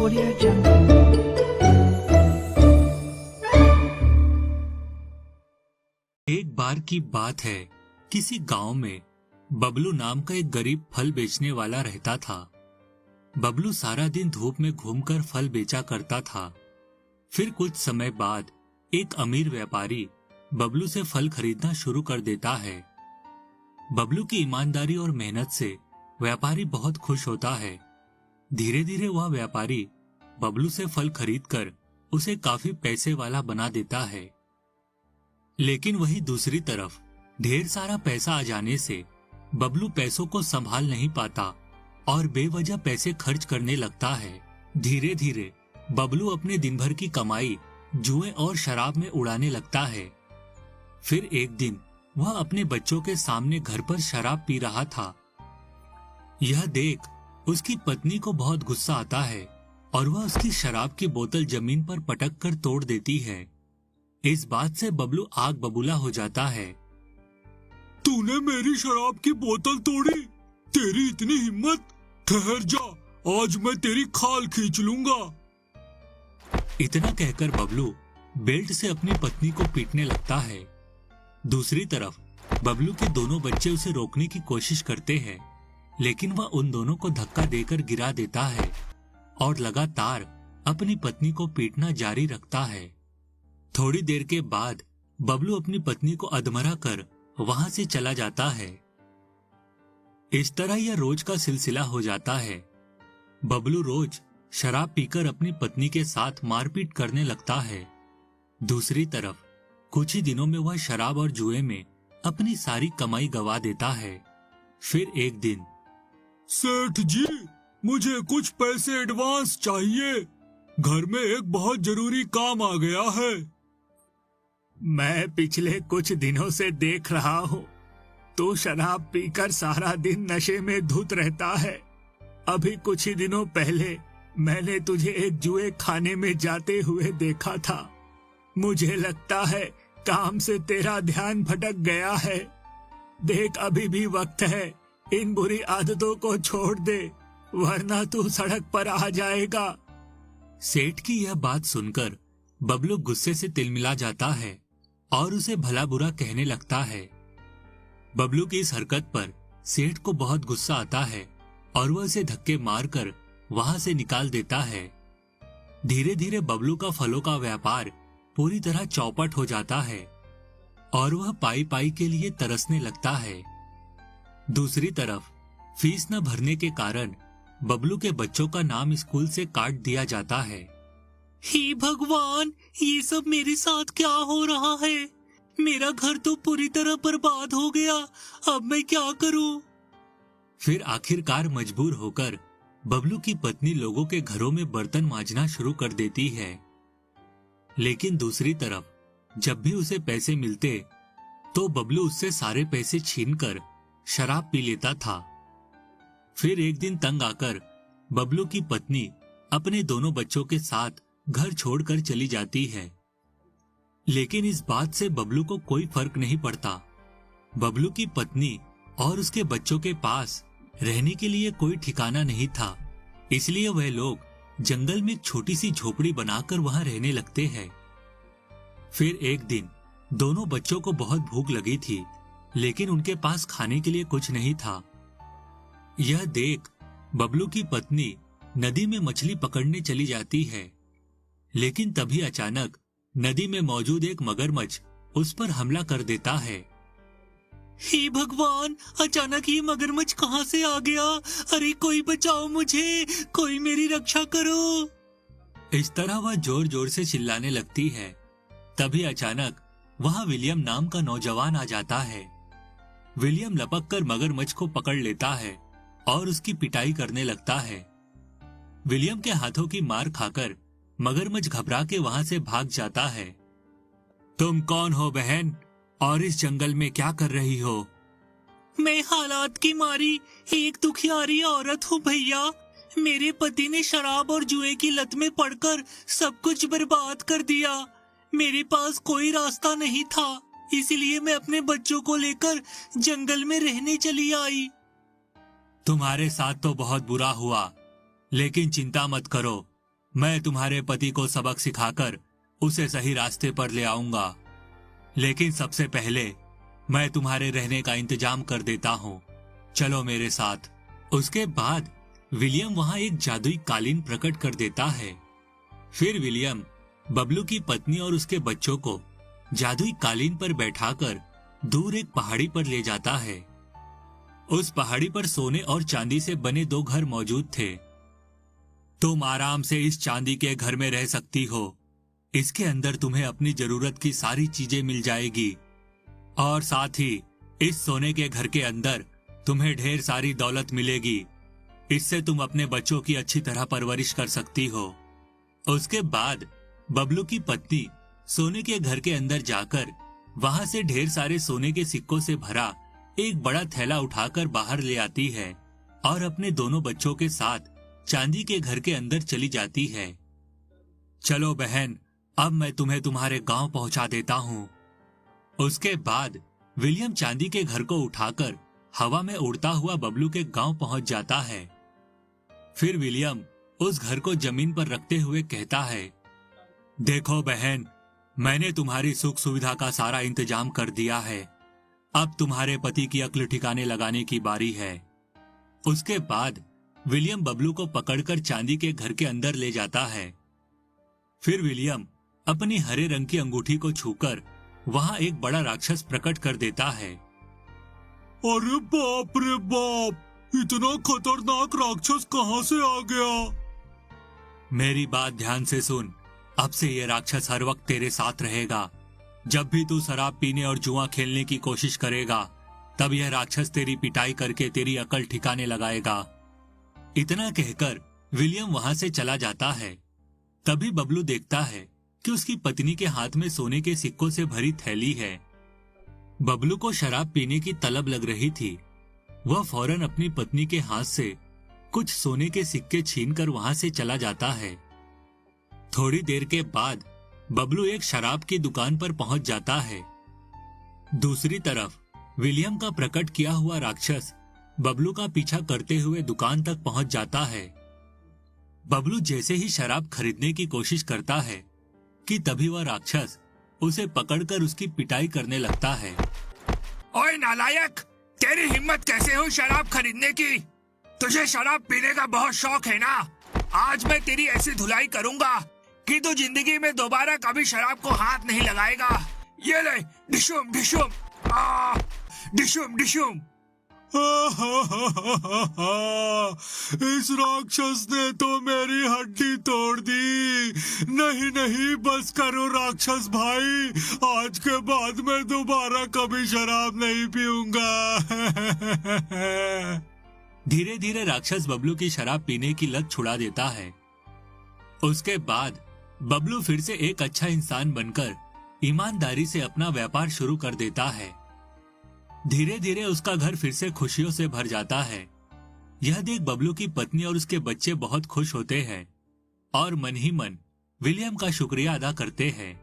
Audio Jungle। एक बार की बात है, किसी गांव में बबलू नाम का एक गरीब फल बेचने वाला रहता था। बबलू सारा दिन धूप में घूमकर फल बेचा करता था। फिर कुछ समय बाद एक अमीर व्यापारी बबलू से फल खरीदना शुरू कर देता है। बबलू की ईमानदारी और मेहनत से व्यापारी बहुत खुश होता है। धीरे धीरे वह व्यापारी बबलू से फल खरीदकर उसे काफी पैसे वाला बना देता है। लेकिन वहीं दूसरी तरफ ढेर सारा पैसा आ जाने से बबलू पैसों को संभाल नहीं पाता और बेवजह पैसे खर्च करने लगता है। धीरे धीरे बबलू अपने दिन भर की कमाई जुए और शराब में उड़ाने लगता है। फिर एक दिन वह अपने बच्चों के सामने घर पर शराब पी रहा था। यह देख उसकी पत्नी को बहुत गुस्सा आता है और वह उसकी शराब की बोतल जमीन पर पटक कर तोड़ देती है। इस बात से बबलू आग बबूला हो जाता है। तूने मेरी शराब की बोतल तोड़ी? तेरी इतनी हिम्मत? ठहर जा, आज मैं तेरी खाल खींच लूंगा। इतना कहकर बबलू बेल्ट से अपनी पत्नी को पीटने लगता है। दूसरी तरफ बबलू के दोनों बच्चे उसे रोकने की कोशिश करते हैं, लेकिन वह उन दोनों को धक्का देकर गिरा देता है और लगातार अपनी पत्नी को पीटना जारी रखता है। थोड़ी देर के बाद बबलू अपनी पत्नी को अधमरा कर वहां से चला जाता है। इस तरह यह रोज का सिलसिला हो जाता है। बबलू रोज शराब पीकर अपनी पत्नी के साथ मारपीट करने लगता है। दूसरी तरफ कुछ ही दिनों में वह शराब और जुए में अपनी सारी कमाई गवा देता है। फिर एक दिन, सेठ जी, मुझे कुछ पैसे एडवांस चाहिए। घर में एक बहुत जरूरी काम आ गया है। मैं पिछले कुछ दिनों से देख रहा हूँ, तू शराब पीकर सारा दिन नशे में धुत रहता है। अभी कुछ ही दिनों पहले मैंने तुझे एक जुए खाने में जाते हुए देखा था। मुझे लगता है काम से तेरा ध्यान भटक गया है। देख, अभी भी वक्त है, इन बुरी आदतों को छोड़ दे, वरना तू सड़क पर आ जाएगा। सेठ की यह बात सुनकर बबलू गुस्से से तिलमिला जाता है और उसे भला बुरा कहने लगता है। बबलू की इस हरकत पर सेठ को बहुत गुस्सा आता है और वह उसे धक्के मारकर वहां से निकाल देता है। धीरे धीरे बबलू का फलों का व्यापार पूरी तरह चौपट हो जाता है और वह पाई पाई के लिए तरसने लगता है। दूसरी तरफ फीस न भरने के कारण बबलू के बच्चों का नाम स्कूल से काट दिया जाता है। हे भगवान, ये सब मेरे साथ क्या हो रहा है? मेरा घर तो पूरी तरह बर्बाद हो गया। अब मैं क्या करूं? फिर आखिरकार मजबूर होकर बबलू की पत्नी लोगों के घरों में बर्तन मांजना शुरू कर देती है। लेकिन दूसरी तरफ जब भी उसे पैसे मिलते तो बबलू उससे सारे पैसे छीनकर शराब पी लेता था। फिर एक दिन तंग आकर बबलू की पत्नी अपने दोनों बच्चों के साथ घर छोड़कर चली जाती है। लेकिन इस बात से बबलू को कोई फर्क नहीं पड़ता। बबलू की पत्नी और उसके बच्चों के पास रहने के लिए कोई ठिकाना नहीं था, इसलिए वह लोग जंगल में एक छोटी सी झोपड़ी बनाकर वहां रहने लगते हैं। फिर एक दिन दोनों बच्चों को बहुत भूख लगी थी, लेकिन उनके पास खाने के लिए कुछ नहीं था। यह देख बबलू की पत्नी नदी में मछली पकड़ने चली जाती है, लेकिन तभी अचानक नदी में मौजूद एक मगरमच्छ उस पर हमला कर देता है। हे भगवान, अचानक ये मगरमच्छ कहाँ से आ गया? अरे कोई बचाओ मुझे, कोई मेरी रक्षा करो। इस तरह वह जोर जोर से चिल्लाने लगती है। तभी अचानक वहां विलियम नाम का नौजवान आ जाता है। विलियम लपक कर मगरमच्छ को पकड़ लेता है और उसकी पिटाई करने लगता है। विलियम के हाथों की मार खाकर मगरमच्छ घबरा के वहां से भाग जाता है। तुम कौन हो बहन, और इस जंगल में क्या कर रही हो? मैं हालात की मारी एक दुखियारी औरत हूँ भैया। मेरे पति ने शराब और जुए की लत में पड़कर सब कुछ बर्बाद कर दिया। मेरे पास कोई रास्ता नहीं था, इसलिए मैं अपने बच्चों को लेकर जंगल में रहने चली आई। तुम्हारे साथ तो बहुत बुरा हुआ, लेकिन चिंता मत करो, मैं तुम्हारे पति को सबक सिखाकर उसे सही रास्ते पर ले आऊंगा, लेकिन सबसे पहले मैं तुम्हारे रहने का इंतजाम कर देता हूँ। चलो मेरे साथ। उसके बाद विलियम वहां एक जादुई कालीन प्रकट कर देता है। फिर विलियम बबलू की पत्नी और उसके बच्चों को जादुई कालीन पर बैठाकर दूर एक पहाड़ी पर ले जाता है। उस पहाड़ी पर सोने और चांदी से बने 2 घर मौजूद थे। तुम आराम से इस चांदी के घर में रह सकती हो। इसके अंदर तुम्हें अपनी जरूरत की सारी चीजें मिल जाएगी और साथ ही इस सोने के घर के अंदर तुम्हें ढेर सारी दौलत मिलेगी। इससे तुम अपने बच्चों की अच्छी तरह परवरिश कर सकती हो। उसके बाद बबलू की पत्नी सोने के घर के अंदर जाकर वहां से ढेर सारे सोने के सिक्कों से भरा एक बड़ा थैला उठाकर बाहर ले आती है और अपने दोनों बच्चों के साथ चांदी के घर के अंदर चली जाती है। चलो बहन, अब मैं तुम्हें तुम्हारे गांव पहुंचा देता हूँ। उसके बाद विलियम चांदी के घर को उठाकर हवा में उड़ता हुआ बबलू के गांव पहुंच जाता है। फिर विलियम उस घर को जमीन पर रखते हुए कहता है, देखो बहन, मैंने तुम्हारी सुख सुविधा का सारा इंतजाम कर दिया है। अब तुम्हारे पति की अक्ल ठिकाने लगाने की बारी है। उसके बाद विलियम बबलू को पकड़कर चांदी के घर के अंदर ले जाता है। फिर विलियम अपनी हरे रंग की अंगूठी को छूकर वहां एक बड़ा राक्षस प्रकट कर देता है। अरे बाप रे बाप, इतना खतरनाक राक्षस कहाँ से आ गया? मेरी बात ध्यान से सुन। अब से ये राक्षस हर वक्त तेरे साथ रहेगा। जब भी तू शराब पीने और जुआ खेलने की कोशिश करेगा, तब यह राक्षस तेरी पिटाई करके तेरी अकल ठिकाने लगाएगा। इतना कहकर विलियम वहां से चला जाता है। तभी बबलू देखता है कि उसकी पत्नी के हाथ में सोने के सिक्कों से भरी थैली है। बबलू को शराब पीने की तलब लग रही थी। वह फौरन अपनी पत्नी के हाथ से कुछ सोने के सिक्के छीनकर वहां से चला जाता है। थोड़ी देर के बाद बबलू एक शराब की दुकान पर पहुंच जाता है। दूसरी तरफ विलियम का प्रकट किया हुआ राक्षस बबलू का पीछा करते हुए दुकान तक पहुंच जाता है। बबलू जैसे ही शराब खरीदने की कोशिश करता है कि तभी वह राक्षस उसे पकड़कर उसकी पिटाई करने लगता है। ओए नालायक, तेरी हिम्मत कैसे हुई शराब खरीदने की? तुझे शराब पीने का बहुत शौक है ना? आज मैं तेरी ऐसी धुलाई करूंगा कि तू जिंदगी में दोबारा कभी शराब को हाथ नहीं लगाएगा। ये ले, डिशुम डिशुम, डिशुम डिशुम। इस राक्षस ने तो मेरी हड्डी तोड़ दी। नहीं नहीं, बस करो राक्षस भाई, आज के बाद मैं दोबारा कभी शराब नहीं पीऊंगा। धीरे धीरे राक्षस बबलू की शराब पीने की लत छुड़ा देता है। उसके बाद बबलू फिर से एक अच्छा इंसान बनकर ईमानदारी से अपना व्यापार शुरू कर देता है। धीरे धीरे उसका घर फिर से खुशियों से भर जाता है। यह देख बबलू की पत्नी और उसके बच्चे बहुत खुश होते हैं और मन ही मन विलियम का शुक्रिया अदा करते हैं।